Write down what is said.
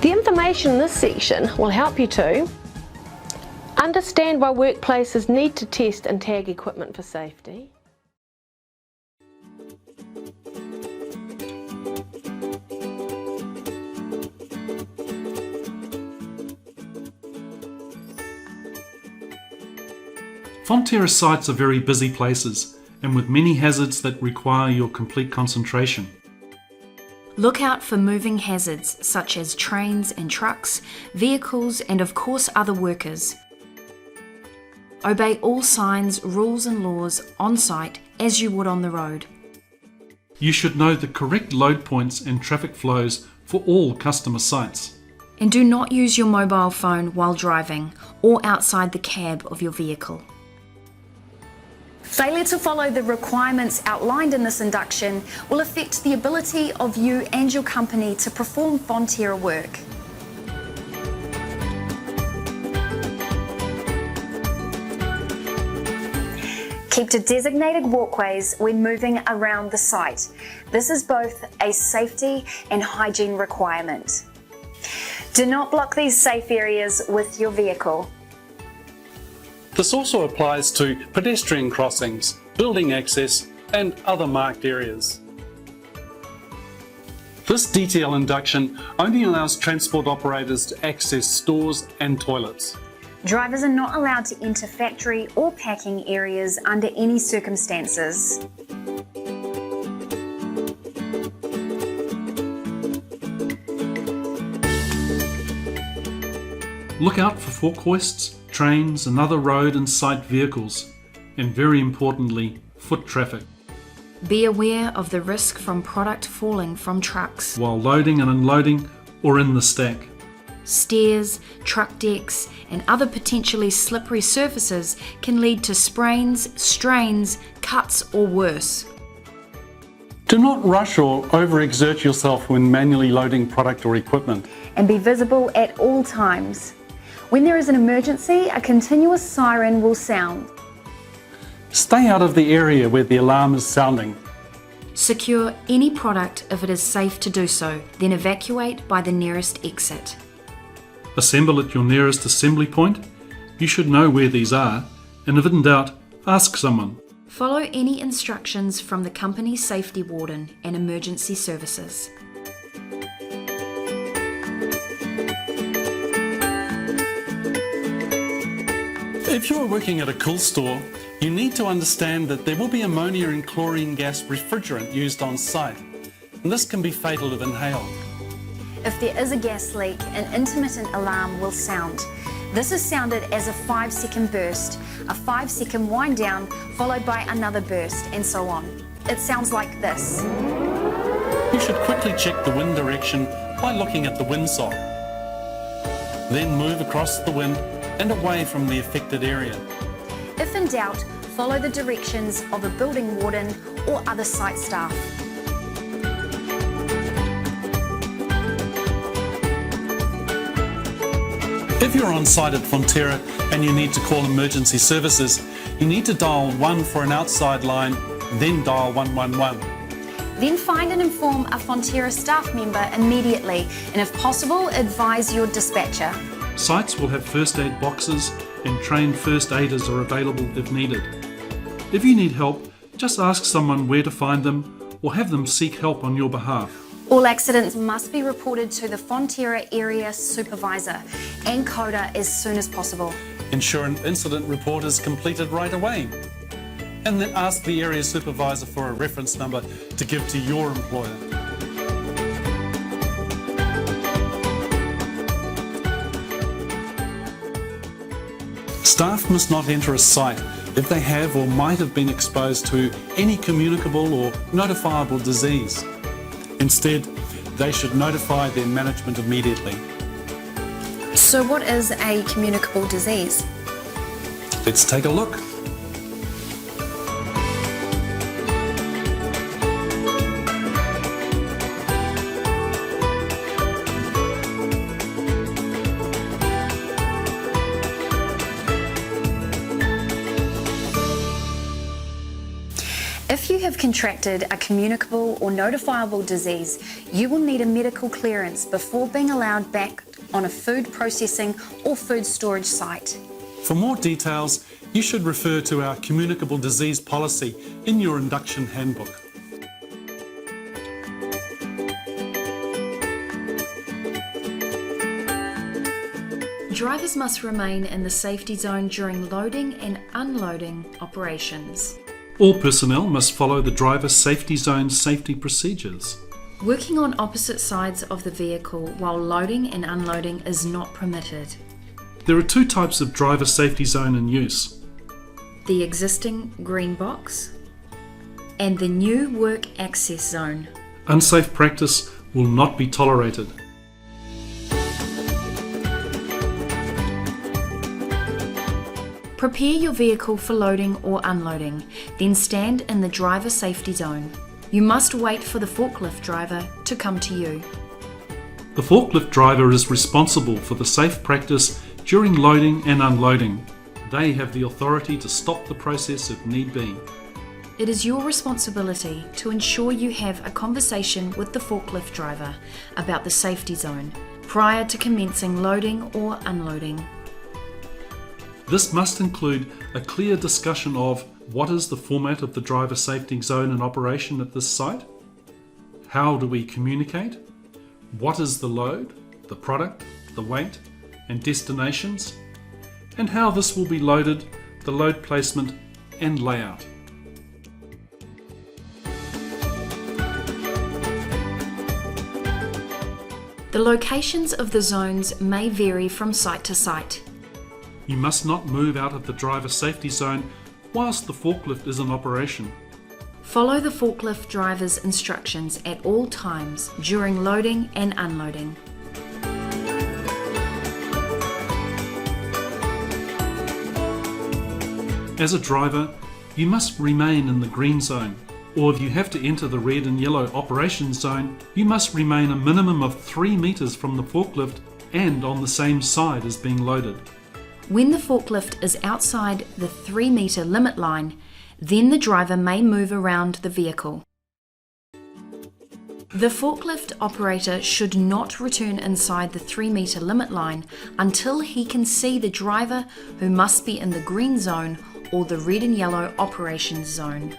The information in this section will help you to understand why workplaces need to test and tag equipment for safety, Fonterra sites are very busy places and with many hazards that require your complete concentration. Look out for moving hazards such as trains and trucks, vehicles and of course other workers. Obey all signs, rules and laws on site as you would on the road. You should know the correct load points and traffic flows for all customer sites. And do not use your mobile phone while driving or outside the cab of your vehicle. Failure to follow the requirements outlined in this induction will affect the ability of you and your company to perform Fonterra work. Keep to designated walkways when moving around the site. This is both a safety and hygiene requirement. Do not block these safe areas with your vehicle. This also applies to pedestrian crossings, building access and other marked areas. This detail induction only allows transport operators to access stores and toilets. Drivers are not allowed to enter factory or packing areas under any circumstances. Look out for fork hoists, trains and other road and site vehicles, and very importantly, foot traffic. Be aware of the risk from product falling from trucks. While loading and unloading or in the stack. Stairs, truck decks and other potentially slippery surfaces can lead to sprains, strains, cuts or worse. Do not rush or overexert yourself when manually loading product or equipment. And be visible at all times. When there is an emergency, a continuous siren will sound. Stay out of the area where the alarm is sounding. Secure any product if it is safe to do so, then evacuate by the nearest exit. Assemble at your nearest assembly point. You should know where these are, and if in doubt, ask someone. Follow any instructions from the company's safety warden and emergency services. If you are working at a cool store, you need to understand that there will be ammonia and chlorine gas refrigerant used on site, and this can be fatal if inhaled. If there is a gas leak, an intermittent alarm will sound. This is sounded as a 5-second burst, a 5-second wind down, followed by another burst, and so on. It sounds like this. You should quickly check the wind direction by looking at the windsock. Then move across the wind and away from the affected area. If in doubt, follow the directions of a building warden or other site staff. If you're on site at Fonterra and you need to call emergency services, you need to dial 1 for an outside line, then dial 111. Then find and inform a Fonterra staff member immediately, and if possible, advise your dispatcher. Sites will have first aid boxes and trained first aiders are available if needed. If you need help, just ask someone where to find them or have them seek help on your behalf. All accidents must be reported to the Fonterra Area Supervisor and CODA as soon as possible. Ensure an incident report is completed right away. and then ask the area supervisor for a reference number to give to your employer. Staff must not enter a site if they have or might have been exposed to any communicable or notifiable disease. Instead, they should notify their management immediately. So what is a communicable disease? Let's take a look. If you have contracted a communicable or notifiable disease, you will need a medical clearance before being allowed back on a food processing or food storage site. For more details, you should refer to our communicable disease policy in your Induction handbook. Drivers must remain in the safety zone during loading and unloading operations. All personnel must follow the driver safety zone safety procedures. Working on opposite sides of the vehicle while loading and unloading is not permitted. There are two types of driver safety zone in use. The existing green box and the new work access zone. Unsafe practice will not be tolerated. Prepare your vehicle for loading or unloading, then stand in the driver safety zone. You must wait for the forklift driver to come to you. The forklift driver is responsible for the safe practice during loading and unloading. They have the authority to stop the process if need be. It is your responsibility to ensure you have a conversation with the forklift driver about the safety zone prior to commencing loading or unloading. This must include a clear discussion of what is the format of the driver safety zone in operation at this site, how do we communicate, what is the load, the product, the weight and destinations, and how this will be loaded, the load placement and layout. The locations of the zones may vary from site to site. You must not move out of the driver safety zone whilst the forklift is in operation. Follow the forklift driver's instructions at all times during loading and unloading. As a driver, you must remain in the green zone, or if you have to enter the red and yellow operation zone, you must remain a minimum of 3 meters from the forklift and on the same side as being loaded. When the forklift is outside the 3 metre limit line, then the driver may move around the vehicle. The forklift operator should not return inside the 3 metre limit line until he can see the driver, who must be in the green zone or the red and yellow operations zone.